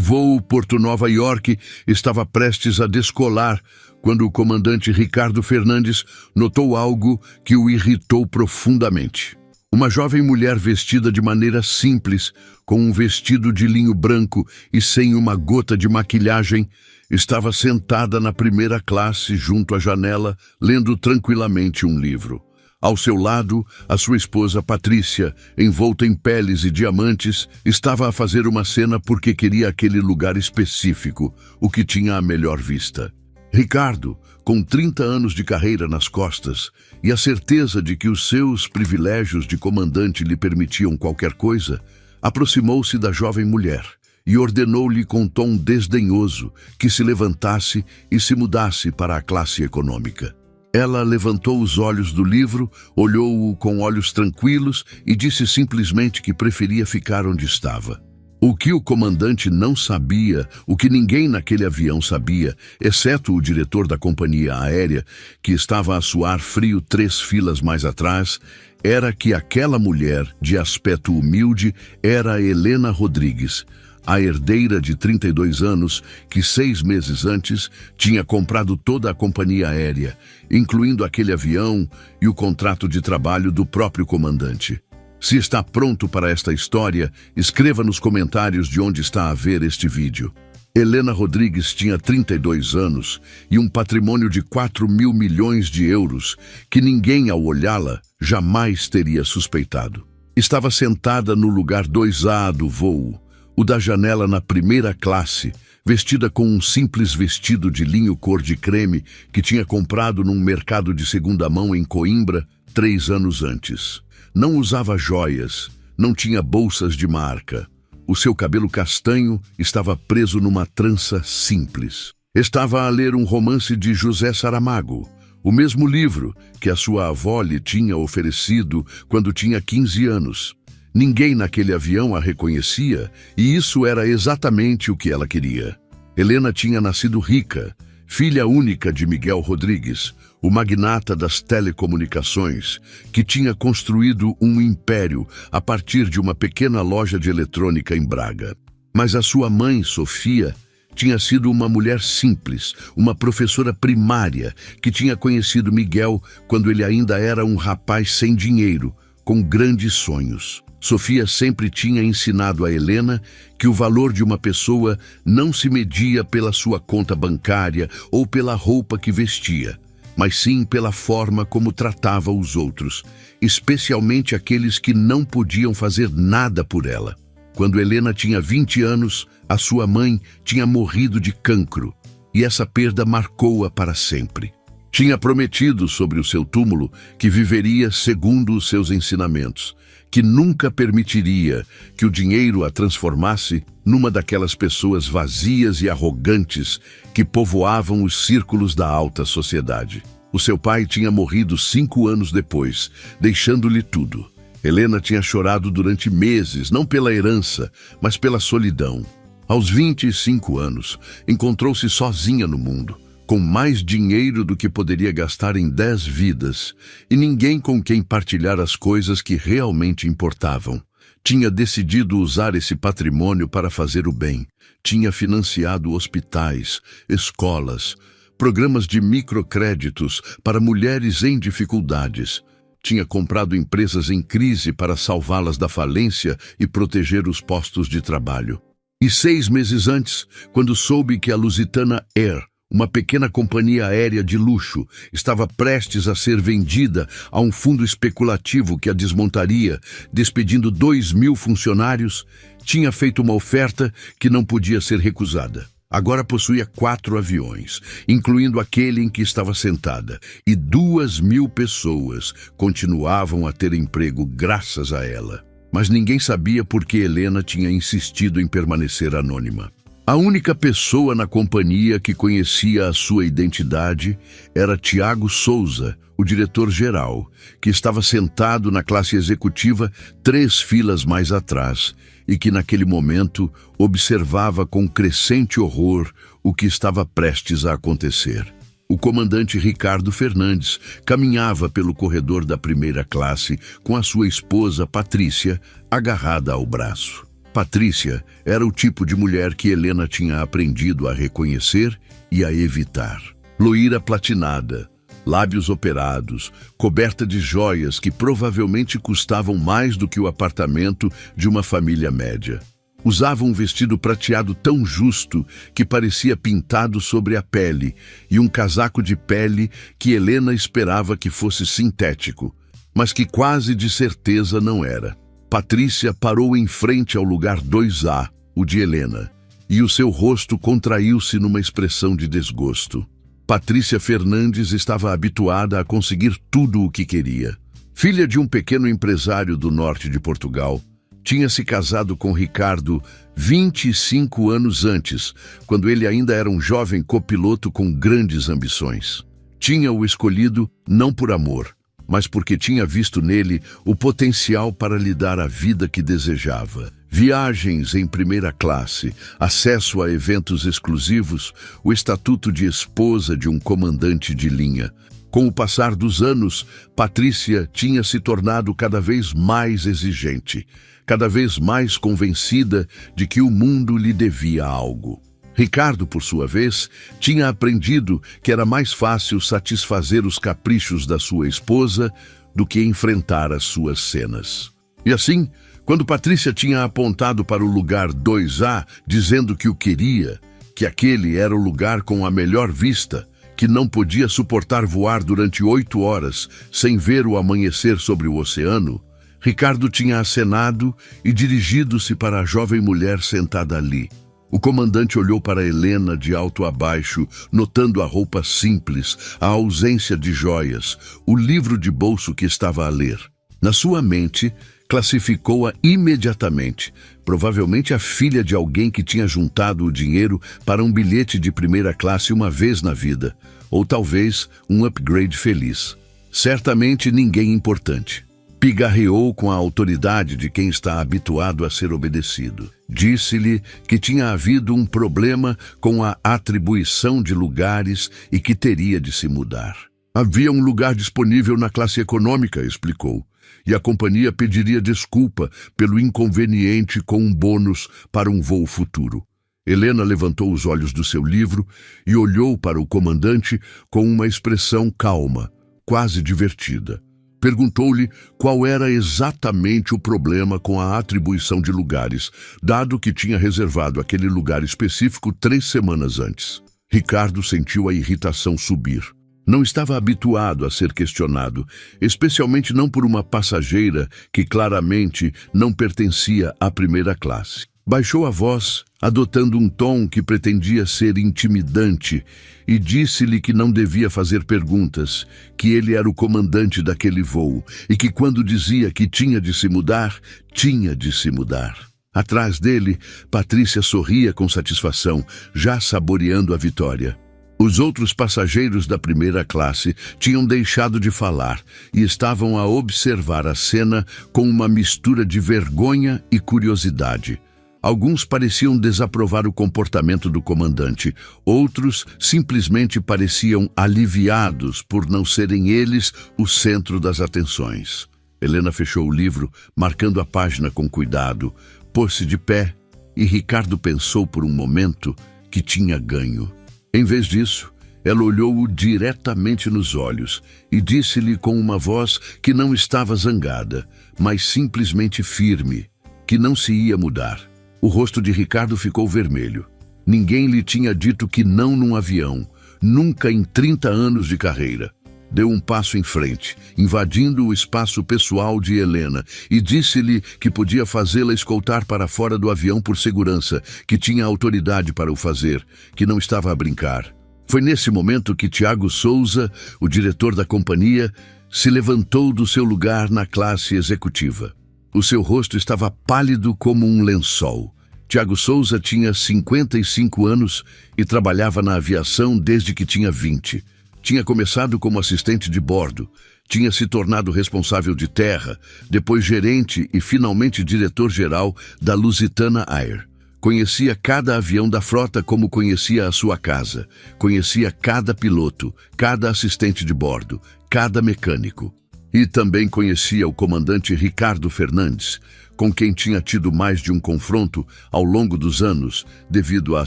voo Porto Nova York estava prestes a descolar quando o comandante Ricardo Fernandes notou algo que o irritou profundamente. Uma jovem mulher vestida de maneira simples, com um vestido de linho branco e sem uma gota de maquilhagem, estava sentada na primeira classe junto à janela, lendo tranquilamente um livro. Ao seu lado, a sua esposa Patrícia, envolta em peles e diamantes, estava a fazer uma cena porque queria aquele lugar específico, o que tinha a melhor vista. Ricardo, com 30 anos de carreira nas costas e a certeza de que os seus privilégios de comandante lhe permitiam qualquer coisa, aproximou-se da jovem mulher e ordenou-lhe com tom desdenhoso que se levantasse e se mudasse para a classe econômica. Ela levantou os olhos do livro, olhou-o com olhos tranquilos e disse simplesmente que preferia ficar onde estava. O que o comandante não sabia, o que ninguém naquele avião sabia, exceto o diretor da companhia aérea, que estava a suar frio 3 filas mais atrás, era que aquela mulher, de aspecto humilde, era Helena Rodrigues, a herdeira de 32 anos que 6 meses antes tinha comprado toda a companhia aérea, incluindo aquele avião e o contrato de trabalho do próprio comandante. Se está pronto para esta história, escreva nos comentários de onde está a ver este vídeo. Helena Rodrigues tinha 32 anos e um patrimônio de 4.000 milhões de euros que ninguém, ao olhá-la, jamais teria suspeitado. Estava sentada no lugar 2A do voo, o da janela na primeira classe, vestida com um simples vestido de linho cor de creme que tinha comprado num mercado de segunda mão em Coimbra 3 anos antes. Não usava joias, não tinha bolsas de marca. O seu cabelo castanho estava preso numa trança simples. Estava a ler um romance de José Saramago, o mesmo livro que a sua avó lhe tinha oferecido quando tinha 15 anos. Ninguém naquele avião a reconhecia e isso era exatamente o que ela queria. Helena tinha nascido rica, filha única de Miguel Rodrigues, o magnata das telecomunicações, que tinha construído um império a partir de uma pequena loja de eletrônica em Braga. Mas a sua mãe, Sofia, tinha sido uma mulher simples, uma professora primária que tinha conhecido Miguel quando ele ainda era um rapaz sem dinheiro, com grandes sonhos. Sofia sempre tinha ensinado a Helena que o valor de uma pessoa não se media pela sua conta bancária ou pela roupa que vestia, mas sim pela forma como tratava os outros, especialmente aqueles que não podiam fazer nada por ela. Quando Helena tinha 20 anos, a sua mãe tinha morrido de cancro, e essa perda marcou-a para sempre. Tinha prometido sobre o seu túmulo que viveria segundo os seus ensinamentos, que nunca permitiria que o dinheiro a transformasse numa daquelas pessoas vazias e arrogantes que povoavam os círculos da alta sociedade. O seu pai tinha morrido 5 anos depois, deixando-lhe tudo. Helena tinha chorado durante meses, não pela herança, mas pela solidão. Aos 25 anos, encontrou-se sozinha no mundo, com mais dinheiro do que poderia gastar em 10 vidas, e ninguém com quem partilhar as coisas que realmente importavam. Tinha decidido usar esse patrimônio para fazer o bem. Tinha financiado hospitais, escolas, programas de microcréditos para mulheres em dificuldades. Tinha comprado empresas em crise para salvá-las da falência e proteger os postos de trabalho. E 6 meses antes, quando soube que a Lusitana Air, uma pequena companhia aérea de luxo, estava prestes a ser vendida a um fundo especulativo que a desmontaria, despedindo 2.000 funcionários, tinha feito uma oferta que não podia ser recusada. Agora possuía 4 aviões, incluindo aquele em que estava sentada, e 2.000 pessoas continuavam a ter emprego graças a ela. Mas ninguém sabia por que Helena tinha insistido em permanecer anônima. A única pessoa na companhia que conhecia a sua identidade era Tiago Souza, o diretor-geral, que estava sentado na classe executiva 3 filas mais atrás e que naquele momento observava com crescente horror o que estava prestes a acontecer. O comandante Ricardo Fernandes caminhava pelo corredor da primeira classe com a sua esposa Patrícia agarrada ao braço. Patrícia era o tipo de mulher que Helena tinha aprendido a reconhecer e a evitar. Loira platinada, lábios operados, coberta de joias que provavelmente custavam mais do que o apartamento de uma família média. Usava um vestido prateado tão justo que parecia pintado sobre a pele e um casaco de pele que Helena esperava que fosse sintético, mas que quase de certeza não era. Patrícia parou em frente ao lugar 2A, o de Helena, e o seu rosto contraiu-se numa expressão de desgosto. Patrícia Fernandes estava habituada a conseguir tudo o que queria. Filha de um pequeno empresário do norte de Portugal, tinha se casado com Ricardo 25 anos antes, quando ele ainda era um jovem copiloto com grandes ambições. Tinha-o escolhido não por amor, mas porque tinha visto nele o potencial para lhe dar a vida que desejava. Viagens em primeira classe, acesso a eventos exclusivos, o estatuto de esposa de um comandante de linha. Com o passar dos anos, Patrícia tinha se tornado cada vez mais exigente, cada vez mais convencida de que o mundo lhe devia algo. Ricardo, por sua vez, tinha aprendido que era mais fácil satisfazer os caprichos da sua esposa do que enfrentar as suas cenas. E assim, quando Patrícia tinha apontado para o lugar 2A, dizendo que o queria, que aquele era o lugar com a melhor vista, que não podia suportar voar durante 8 horas sem ver o amanhecer sobre o oceano, Ricardo tinha acenado e dirigido-se para a jovem mulher sentada ali. O comandante olhou para Helena de alto a baixo, notando a roupa simples, a ausência de joias, o livro de bolso que estava a ler. Na sua mente, classificou-a imediatamente, provavelmente a filha de alguém que tinha juntado o dinheiro para um bilhete de primeira classe uma vez na vida, ou talvez um upgrade feliz. Certamente ninguém importante. Pigarreou com a autoridade de quem está habituado a ser obedecido. Disse-lhe que tinha havido um problema com a atribuição de lugares e que teria de se mudar. Havia um lugar disponível na classe econômica, explicou, e a companhia pediria desculpa pelo inconveniente com um bônus para um voo futuro. Helena levantou os olhos do seu livro e olhou para o comandante com uma expressão calma, quase divertida. Perguntou-lhe qual era exatamente o problema com a atribuição de lugares, dado que tinha reservado aquele lugar específico 3 semanas antes. Ricardo sentiu a irritação subir. Não estava habituado a ser questionado, especialmente não por uma passageira que claramente não pertencia à primeira classe. Baixou a voz, adotando um tom que pretendia ser intimidante, e disse-lhe que não devia fazer perguntas, que ele era o comandante daquele voo, e que quando dizia que tinha de se mudar, tinha de se mudar. Atrás dele, Patrícia sorria com satisfação, já saboreando a vitória. Os outros passageiros da primeira classe tinham deixado de falar e estavam a observar a cena com uma mistura de vergonha e curiosidade. Alguns pareciam desaprovar o comportamento do comandante, outros simplesmente pareciam aliviados por não serem eles o centro das atenções. Helena fechou o livro, marcando a página com cuidado, pôs-se de pé e Ricardo pensou por um momento que tinha ganho. Em vez disso, ela olhou-o diretamente nos olhos e disse-lhe com uma voz que não estava zangada, mas simplesmente firme, que não se ia mudar. O rosto de Ricardo ficou vermelho. Ninguém lhe tinha dito que não num avião, nunca em 30 anos de carreira. Deu um passo em frente, invadindo o espaço pessoal de Helena, e disse-lhe que podia fazê-la escoltar para fora do avião por segurança, que tinha autoridade para o fazer, que não estava a brincar. Foi nesse momento que Tiago Souza, o diretor da companhia, se levantou do seu lugar na classe executiva. O seu rosto estava pálido como um lençol. Tiago Souza tinha 55 anos e trabalhava na aviação desde que tinha 20. Tinha começado como assistente de bordo, tinha se tornado responsável de terra, depois gerente e finalmente diretor-geral da Lusitana Air. Conhecia cada avião da frota como conhecia a sua casa. Conhecia cada piloto, cada assistente de bordo, cada mecânico. E também conhecia o comandante Ricardo Fernandes, com quem tinha tido mais de um confronto ao longo dos anos devido à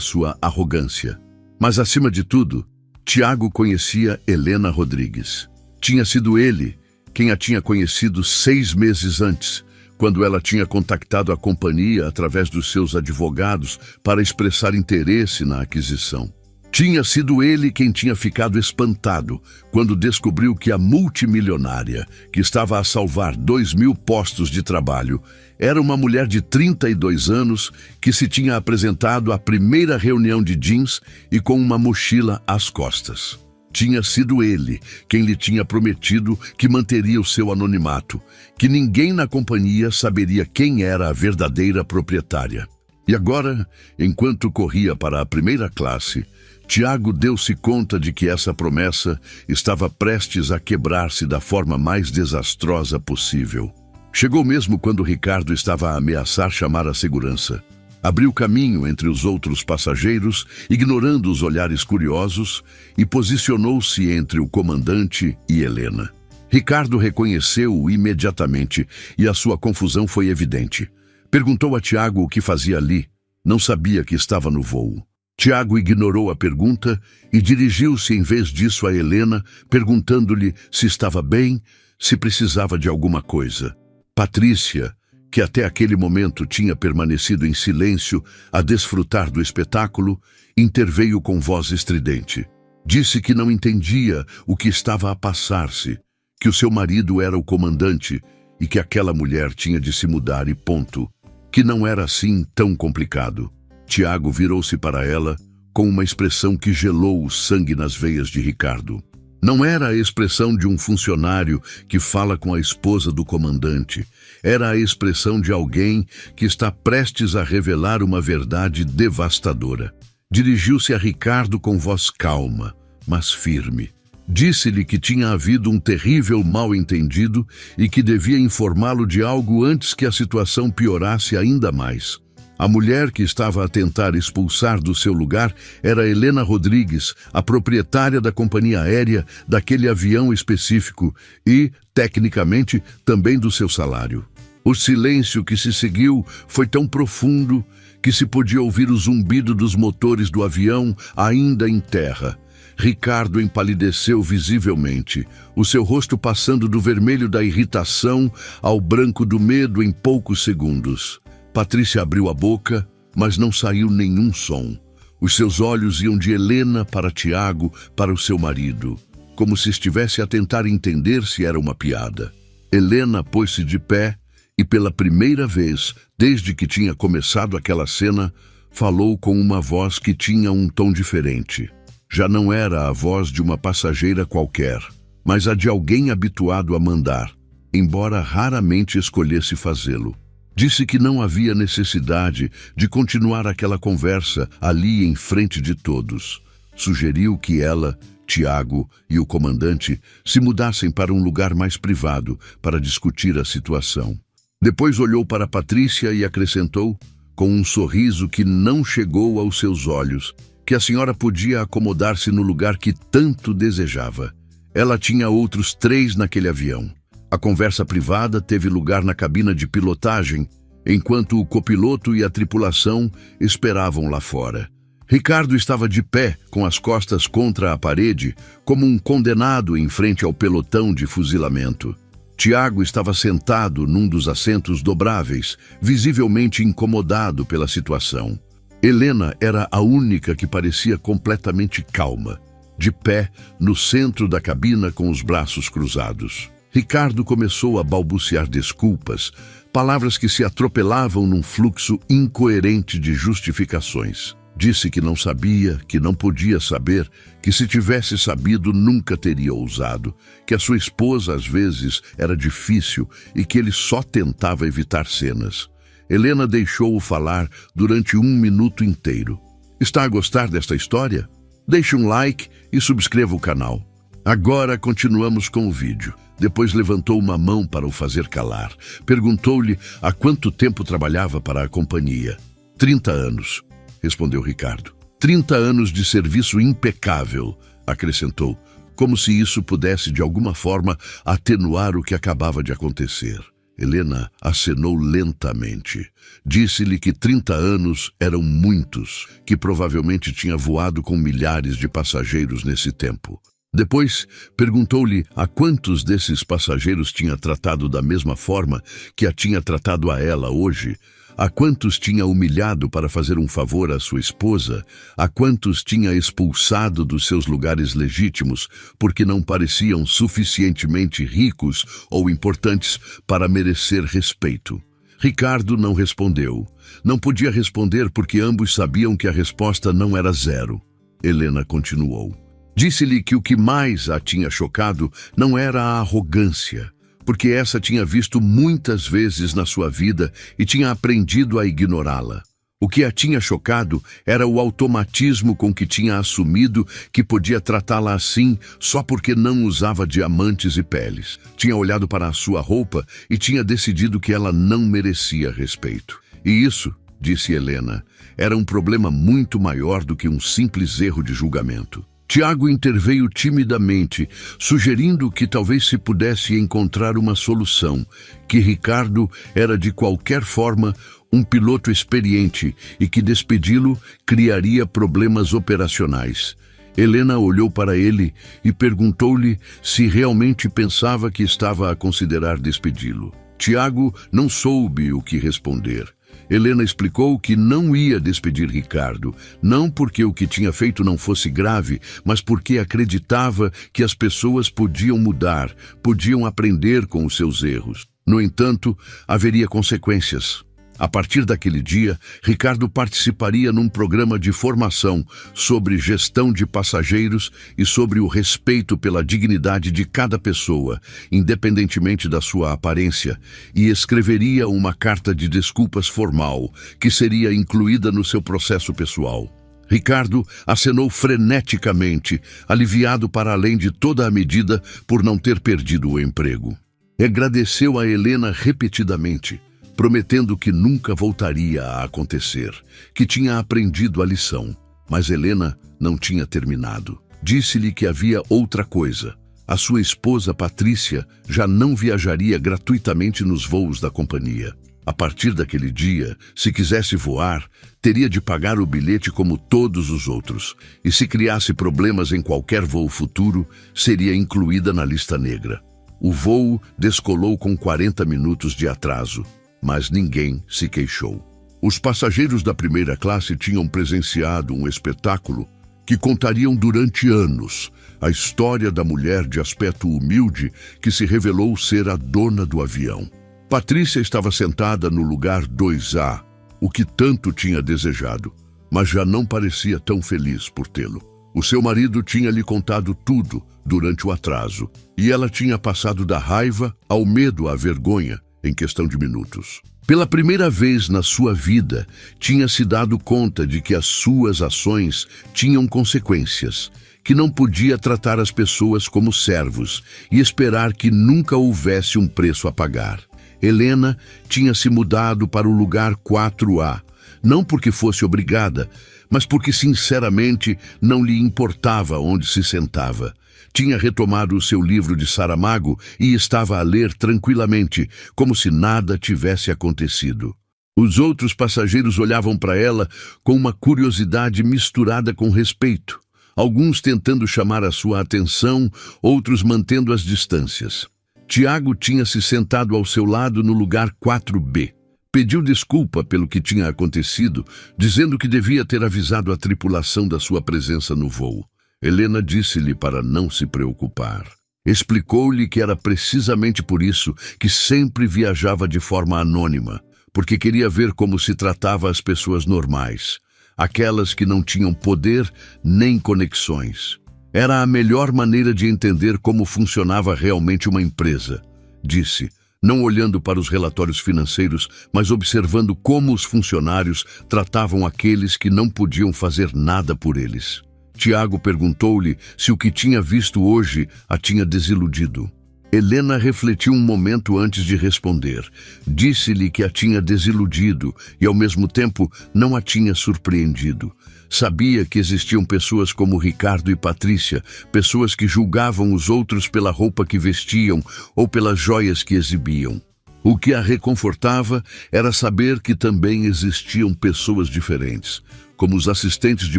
sua arrogância. Mas, acima de tudo, Tiago conhecia Helena Rodrigues. Tinha sido ele quem a tinha conhecido 6 meses antes, quando ela tinha contactado a companhia através dos seus advogados para expressar interesse na aquisição. Tinha sido ele quem tinha ficado espantado quando descobriu que a multimilionária, que estava a salvar 2.000 postos de trabalho, era uma mulher de 32 anos que se tinha apresentado à primeira reunião de jeans e com uma mochila às costas. Tinha sido ele quem lhe tinha prometido que manteria o seu anonimato, que ninguém na companhia saberia quem era a verdadeira proprietária. E agora, enquanto corria para a primeira classe, Tiago deu-se conta de que essa promessa estava prestes a quebrar-se da forma mais desastrosa possível. Chegou mesmo quando Ricardo estava a ameaçar chamar a segurança. Abriu caminho entre os outros passageiros, ignorando os olhares curiosos, e posicionou-se entre o comandante e Helena. Ricardo reconheceu-o imediatamente e a sua confusão foi evidente. Perguntou a Tiago o que fazia ali. Não sabia que estava no voo. Tiago ignorou a pergunta e dirigiu-se em vez disso a Helena, perguntando-lhe se estava bem, se precisava de alguma coisa. Patrícia, que até aquele momento tinha permanecido em silêncio a desfrutar do espetáculo, interveio com voz estridente. Disse que não entendia o que estava a passar-se, que o seu marido era o comandante e que aquela mulher tinha de se mudar e ponto, que não era assim tão complicado. Tiago virou-se para ela com uma expressão que gelou o sangue nas veias de Ricardo. Não era a expressão de um funcionário que fala com a esposa do comandante. Era a expressão de alguém que está prestes a revelar uma verdade devastadora. Dirigiu-se a Ricardo com voz calma, mas firme. Disse-lhe que tinha havido um terrível mal-entendido e que devia informá-lo de algo antes que a situação piorasse ainda mais. A mulher que estava a tentar expulsar do seu lugar era Helena Rodrigues, a proprietária da companhia aérea daquele avião específico e, tecnicamente, também do seu salário. O silêncio que se seguiu foi tão profundo que se podia ouvir o zumbido dos motores do avião ainda em terra. Ricardo empalideceu visivelmente, o seu rosto passando do vermelho da irritação ao branco do medo em poucos segundos. Patrícia abriu a boca, mas não saiu nenhum som. Os seus olhos iam de Helena para Tiago, para o seu marido, como se estivesse a tentar entender se era uma piada. Helena pôs-se de pé e, pela primeira vez, desde que tinha começado aquela cena, falou com uma voz que tinha um tom diferente. Já não era a voz de uma passageira qualquer, mas a de alguém habituado a mandar, embora raramente escolhesse fazê-lo. Disse que não havia necessidade de continuar aquela conversa ali em frente de todos. Sugeriu que ela, Tiago e o comandante se mudassem para um lugar mais privado para discutir a situação. Depois olhou para Patrícia e acrescentou, com um sorriso que não chegou aos seus olhos, que a senhora podia acomodar-se no lugar que tanto desejava. Ela tinha outros 3 naquele avião. A conversa privada teve lugar na cabina de pilotagem, enquanto o copiloto e a tripulação esperavam lá fora. Ricardo estava de pé, com as costas contra a parede, como um condenado em frente ao pelotão de fuzilamento. Tiago estava sentado num dos assentos dobráveis, visivelmente incomodado pela situação. Helena era a única que parecia completamente calma, de pé no centro da cabina com os braços cruzados. Ricardo começou a balbuciar desculpas, palavras que se atropelavam num fluxo incoerente de justificações. Disse que não sabia, que não podia saber, que se tivesse sabido nunca teria ousado, que a sua esposa às vezes era difícil e que ele só tentava evitar cenas. Helena deixou-o falar durante 1 minuto inteiro. Está a gostar desta história? Deixe um like e subscreva o canal. Agora continuamos com o vídeo. Depois levantou uma mão para o fazer calar. Perguntou-lhe há quanto tempo trabalhava para a companhia. 30 anos, respondeu Ricardo. 30 anos de serviço impecável, acrescentou, como se isso pudesse de alguma forma atenuar o que acabava de acontecer. Helena acenou lentamente. Disse-lhe que 30 anos eram muitos, que provavelmente tinha voado com milhares de passageiros nesse tempo. Depois, perguntou-lhe a quantos desses passageiros tinha tratado da mesma forma que a tinha tratado a ela hoje, a quantos tinha humilhado para fazer um favor à sua esposa, a quantos tinha expulsado dos seus lugares legítimos porque não pareciam suficientemente ricos ou importantes para merecer respeito. Ricardo não respondeu. Não podia responder porque ambos sabiam que a resposta não era zero. Helena continuou. Disse-lhe que o que mais a tinha chocado não era a arrogância, porque essa tinha visto muitas vezes na sua vida e tinha aprendido a ignorá-la. O que a tinha chocado era o automatismo com que tinha assumido que podia tratá-la assim só porque não usava diamantes e peles. Tinha olhado para a sua roupa e tinha decidido que ela não merecia respeito. E isso, disse Helena, era um problema muito maior do que um simples erro de julgamento. Tiago interveio timidamente, sugerindo que talvez se pudesse encontrar uma solução, que Ricardo era de qualquer forma um piloto experiente e que despedi-lo criaria problemas operacionais. Helena olhou para ele e perguntou-lhe se realmente pensava que estava a considerar despedi-lo. Tiago não soube o que responder. Helena explicou que não ia despedir Ricardo, não porque o que tinha feito não fosse grave, mas porque acreditava que as pessoas podiam mudar, podiam aprender com os seus erros. No entanto, haveria consequências. A partir daquele dia, Ricardo participaria num programa de formação sobre gestão de passageiros e sobre o respeito pela dignidade de cada pessoa, independentemente da sua aparência, e escreveria uma carta de desculpas formal, que seria incluída no seu processo pessoal. Ricardo acenou freneticamente, aliviado para além de toda a medida por não ter perdido o emprego. Agradeceu a Helena repetidamente, prometendo que nunca voltaria a acontecer, que tinha aprendido a lição. Mas Helena não tinha terminado. Disse-lhe que havia outra coisa. A sua esposa Patrícia já não viajaria gratuitamente nos voos da companhia. A partir daquele dia, se quisesse voar, teria de pagar o bilhete como todos os outros. E se criasse problemas em qualquer voo futuro, seria incluída na lista negra. O voo descolou com 40 minutos de atraso. Mas ninguém se queixou. Os passageiros da primeira classe tinham presenciado um espetáculo que contariam durante anos a história da mulher de aspecto humilde que se revelou ser a dona do avião. Patrícia estava sentada no lugar 2A, o que tanto tinha desejado, mas já não parecia tão feliz por tê-lo. O seu marido tinha lhe contado tudo durante o atraso, e ela tinha passado da raiva ao medo à vergonha em questão de minutos. Pela primeira vez na sua vida, tinha se dado conta de que as suas ações tinham consequências, que não podia tratar as pessoas como servos e esperar que nunca houvesse um preço a pagar. Helena tinha se mudado para o lugar 4A, não porque fosse obrigada, mas porque sinceramente não lhe importava onde se sentava. Tinha retomado o seu livro de Saramago e estava a ler tranquilamente, como se nada tivesse acontecido. Os outros passageiros olhavam para ela com uma curiosidade misturada com respeito, alguns tentando chamar a sua atenção, outros mantendo as distâncias. Tiago tinha se sentado ao seu lado no lugar 4B. Pediu desculpa pelo que tinha acontecido, dizendo que devia ter avisado a tripulação da sua presença no voo. Helena disse-lhe para não se preocupar. Explicou-lhe que era precisamente por isso que sempre viajava de forma anônima, porque queria ver como se tratava as pessoas normais, aquelas que não tinham poder nem conexões. Era a melhor maneira de entender como funcionava realmente uma empresa, disse, não olhando para os relatórios financeiros, mas observando como os funcionários tratavam aqueles que não podiam fazer nada por eles. Tiago perguntou-lhe se o que tinha visto hoje a tinha desiludido. Helena refletiu um momento antes de responder. Disse-lhe que a tinha desiludido e, ao mesmo tempo, não a tinha surpreendido. Sabia que existiam pessoas como Ricardo e Patrícia, pessoas que julgavam os outros pela roupa que vestiam ou pelas joias que exibiam. O que a reconfortava era saber que também existiam pessoas diferentes, como os assistentes de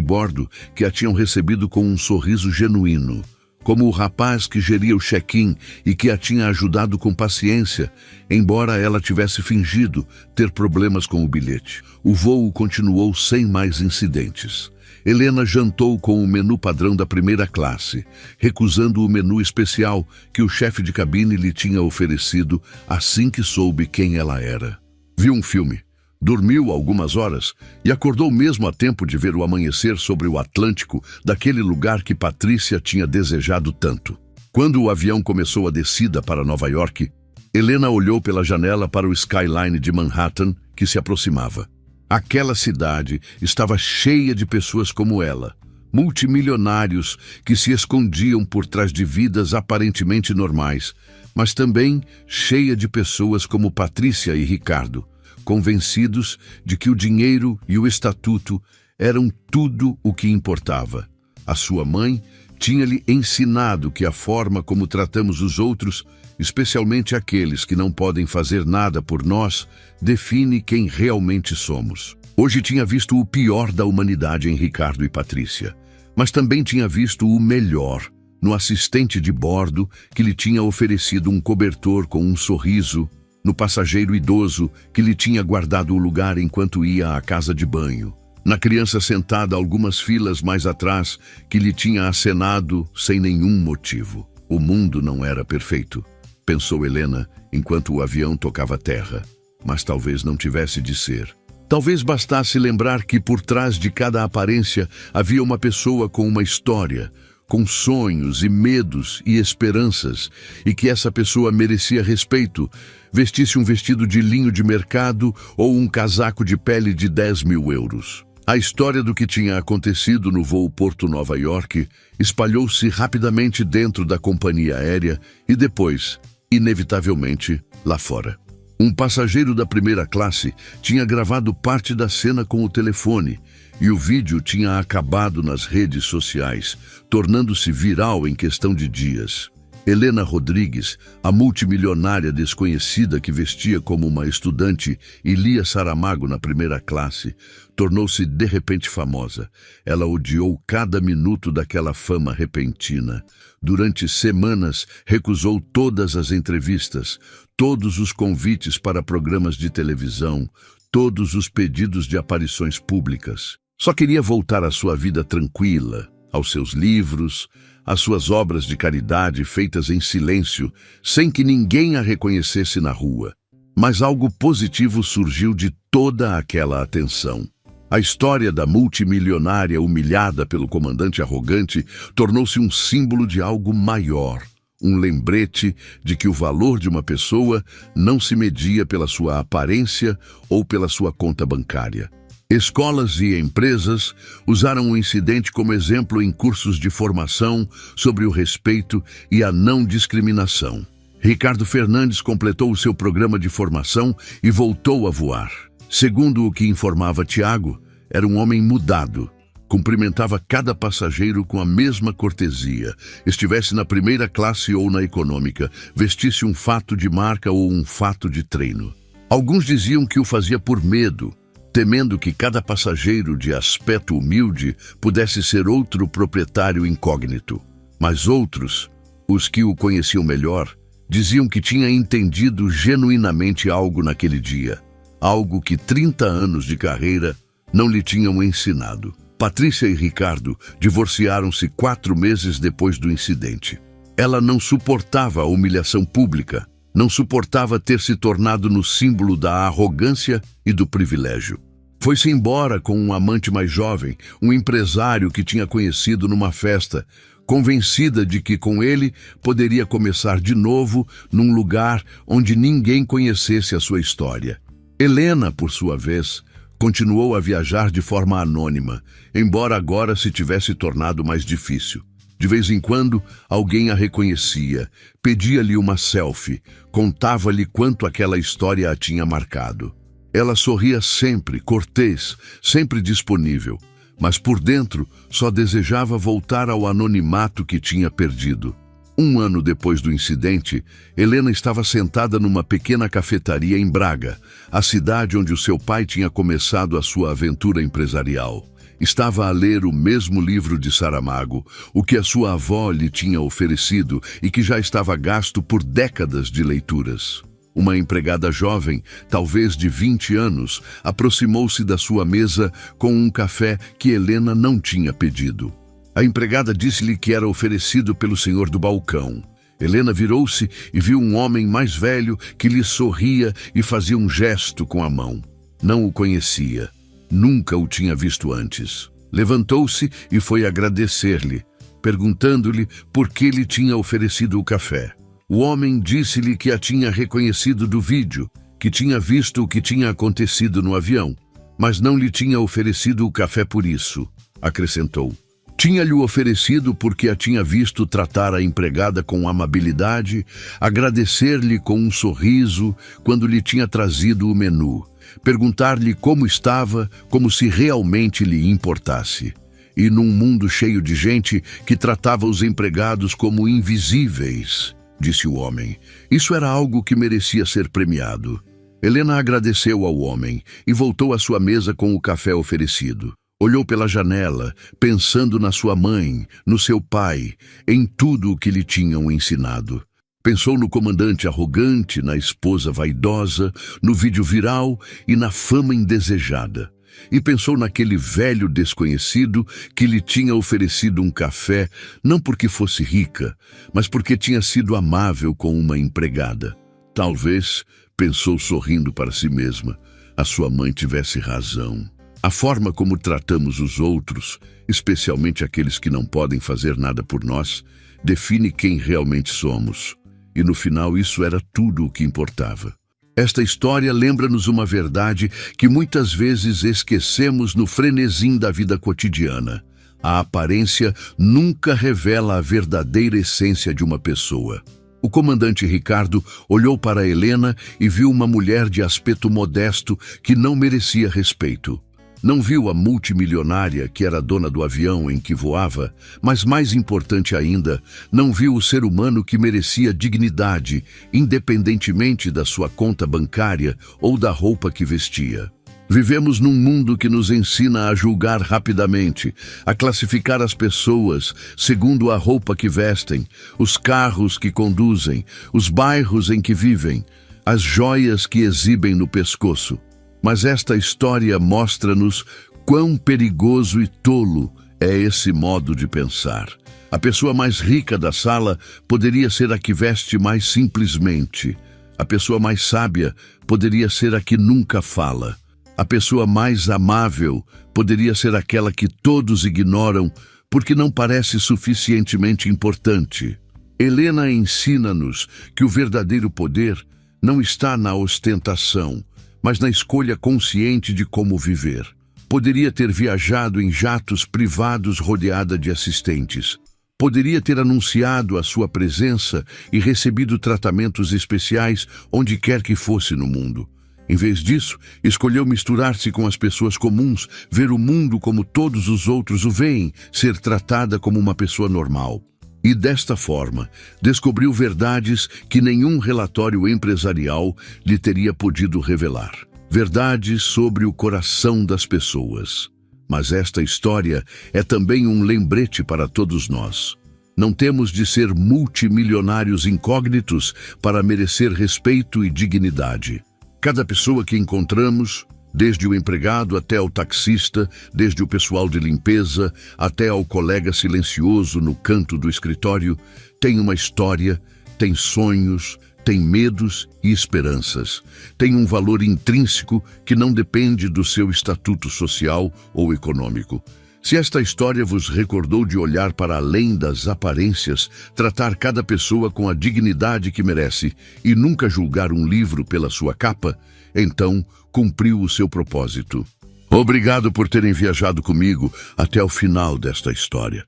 bordo que a tinham recebido com um sorriso genuíno, como o rapaz que geria o check-in e que a tinha ajudado com paciência, embora ela tivesse fingido ter problemas com o bilhete. O voo continuou sem mais incidentes. Helena jantou com o menu padrão da primeira classe, recusando o menu especial que o chefe de cabine lhe tinha oferecido assim que soube quem ela era. Viu um filme, dormiu algumas horas e acordou mesmo a tempo de ver o amanhecer sobre o Atlântico daquele lugar que Patrícia tinha desejado tanto. Quando o avião começou a descida para Nova York, Helena olhou pela janela para o skyline de Manhattan que se aproximava. Aquela cidade estava cheia de pessoas como ela, multimilionários que se escondiam por trás de vidas aparentemente normais, mas também cheia de pessoas como Patrícia e Ricardo, convencidos de que o dinheiro e o estatuto eram tudo o que importava. A sua mãe tinha-lhe ensinado que a forma como tratamos os outros, especialmente aqueles que não podem fazer nada por nós, define quem realmente somos. Hoje tinha visto o pior da humanidade em Ricardo e Patrícia, mas também tinha visto o melhor no assistente de bordo que lhe tinha oferecido um cobertor com um sorriso, no passageiro idoso que lhe tinha guardado o lugar enquanto ia à casa de banho, na criança sentada algumas filas mais atrás que lhe tinha acenado sem nenhum motivo. O mundo não era perfeito, pensou Helena enquanto o avião tocava terra, mas talvez não tivesse de ser. Talvez bastasse lembrar que por trás de cada aparência havia uma pessoa com uma história, com sonhos e medos e esperanças, e que essa pessoa merecia respeito, vestisse um vestido de linho de mercado ou um casaco de pele de 10 mil euros. A história do que tinha acontecido no voo Porto-Nova York espalhou-se rapidamente dentro da companhia aérea e depois, inevitavelmente, lá fora. Um passageiro da primeira classe tinha gravado parte da cena com o telefone e o vídeo tinha acabado nas redes sociais, tornando-se viral em questão de dias. Helena Rodrigues, a multimilionária desconhecida que vestia como uma estudante e lia Saramago na primeira classe, tornou-se de repente famosa. Ela odiou cada minuto daquela fama repentina. Durante semanas, recusou todas as entrevistas, todos os convites para programas de televisão, todos os pedidos de aparições públicas. Só queria voltar à sua vida tranquila, aos seus livros, às suas obras de caridade feitas em silêncio, sem que ninguém a reconhecesse na rua. Mas algo positivo surgiu de toda aquela atenção. A história da multimilionária humilhada pelo comandante arrogante tornou-se um símbolo de algo maior, um lembrete de que o valor de uma pessoa não se media pela sua aparência ou pela sua conta bancária. Escolas e empresas usaram o incidente como exemplo em cursos de formação sobre o respeito e a não discriminação. Ricardo Fernandes completou o seu programa de formação e voltou a voar. Segundo o que informava Tiago, era um homem mudado. Cumprimentava cada passageiro com a mesma cortesia, estivesse na primeira classe ou na econômica, vestisse um fato de marca ou um fato de treino. Alguns diziam que o fazia por medo, temendo que cada passageiro de aspecto humilde pudesse ser outro proprietário incógnito. Mas outros, os que o conheciam melhor, diziam que tinha entendido genuinamente algo naquele dia, algo que 30 anos de carreira não lhe tinham ensinado. Patrícia e Ricardo divorciaram-se 4 meses depois do incidente. Ela não suportava a humilhação pública, não suportava ter se tornado no símbolo da arrogância e do privilégio. Foi-se embora com um amante mais jovem, um empresário que tinha conhecido numa festa, convencida de que com ele poderia começar de novo num lugar onde ninguém conhecesse a sua história. Helena, por sua vez, continuou a viajar de forma anônima, embora agora se tivesse tornado mais difícil. De vez em quando, alguém a reconhecia, pedia-lhe uma selfie, contava-lhe quanto aquela história a tinha marcado. Ela sorria sempre, cortês, sempre disponível, mas por dentro só desejava voltar ao anonimato que tinha perdido. Um ano depois do incidente, Helena estava sentada numa pequena cafetaria em Braga, a cidade onde o seu pai tinha começado a sua aventura empresarial. Estava a ler o mesmo livro de Saramago, o que a sua avó lhe tinha oferecido e que já estava gasto por décadas de leituras. Uma empregada jovem, talvez de 20 anos, aproximou-se da sua mesa com um café que Helena não tinha pedido. A empregada disse-lhe que era oferecido pelo senhor do balcão. Helena virou-se e viu um homem mais velho que lhe sorria e fazia um gesto com a mão. Não o conhecia. Nunca o tinha visto antes. Levantou-se e foi agradecer-lhe, perguntando-lhe por que lhe tinha oferecido o café. O homem disse-lhe que a tinha reconhecido do vídeo, que tinha visto o que tinha acontecido no avião, mas não lhe tinha oferecido o café por isso, acrescentou. Tinha-lhe oferecido porque a tinha visto tratar a empregada com amabilidade, agradecer-lhe com um sorriso quando lhe tinha trazido o menu, perguntar-lhe como estava, como se realmente lhe importasse. E num mundo cheio de gente que tratava os empregados como invisíveis, disse o homem, isso era algo que merecia ser premiado. Helena agradeceu ao homem e voltou à sua mesa com o café oferecido. Olhou pela janela, pensando na sua mãe, no seu pai, em tudo o que lhe tinham ensinado. Pensou no comandante arrogante, na esposa vaidosa, no vídeo viral e na fama indesejada. E pensou naquele velho desconhecido que lhe tinha oferecido um café, não porque fosse rica, mas porque tinha sido amável com uma empregada. Talvez, pensou sorrindo para si mesma, a sua mãe tivesse razão. A forma como tratamos os outros, especialmente aqueles que não podem fazer nada por nós, define quem realmente somos. E no final isso era tudo o que importava. Esta história lembra-nos uma verdade que muitas vezes esquecemos no frenesim da vida cotidiana. A aparência nunca revela a verdadeira essência de uma pessoa. O comandante Ricardo olhou para Helena e viu uma mulher de aspecto modesto que não merecia respeito. Não viu a multimilionária que era dona do avião em que voava, mas mais importante ainda, não viu o ser humano que merecia dignidade, independentemente da sua conta bancária ou da roupa que vestia. Vivemos num mundo que nos ensina a julgar rapidamente, a classificar as pessoas segundo a roupa que vestem, os carros que conduzem, os bairros em que vivem, as joias que exibem no pescoço. Mas esta história mostra-nos quão perigoso e tolo é esse modo de pensar. A pessoa mais rica da sala poderia ser a que veste mais simplesmente. A pessoa mais sábia poderia ser a que nunca fala. A pessoa mais amável poderia ser aquela que todos ignoram porque não parece suficientemente importante. Helena ensina-nos que o verdadeiro poder não está na ostentação, mas na escolha consciente de como viver. Poderia ter viajado em jatos privados rodeada de assistentes. Poderia ter anunciado a sua presença e recebido tratamentos especiais onde quer que fosse no mundo. Em vez disso, escolheu misturar-se com as pessoas comuns, ver o mundo como todos os outros o veem, ser tratada como uma pessoa normal. E desta forma, descobriu verdades que nenhum relatório empresarial lhe teria podido revelar. Verdades sobre o coração das pessoas. Mas esta história é também um lembrete para todos nós. Não temos de ser multimilionários incógnitos para merecer respeito e dignidade. Cada pessoa que encontramos, desde o empregado até o taxista, desde o pessoal de limpeza até ao colega silencioso no canto do escritório, tem uma história, tem sonhos, tem medos e esperanças. Tem um valor intrínseco que não depende do seu estatuto social ou econômico. Se esta história vos recordou de olhar para além das aparências, tratar cada pessoa com a dignidade que merece e nunca julgar um livro pela sua capa, então cumpriu o seu propósito. Obrigado por terem viajado comigo até o final desta história.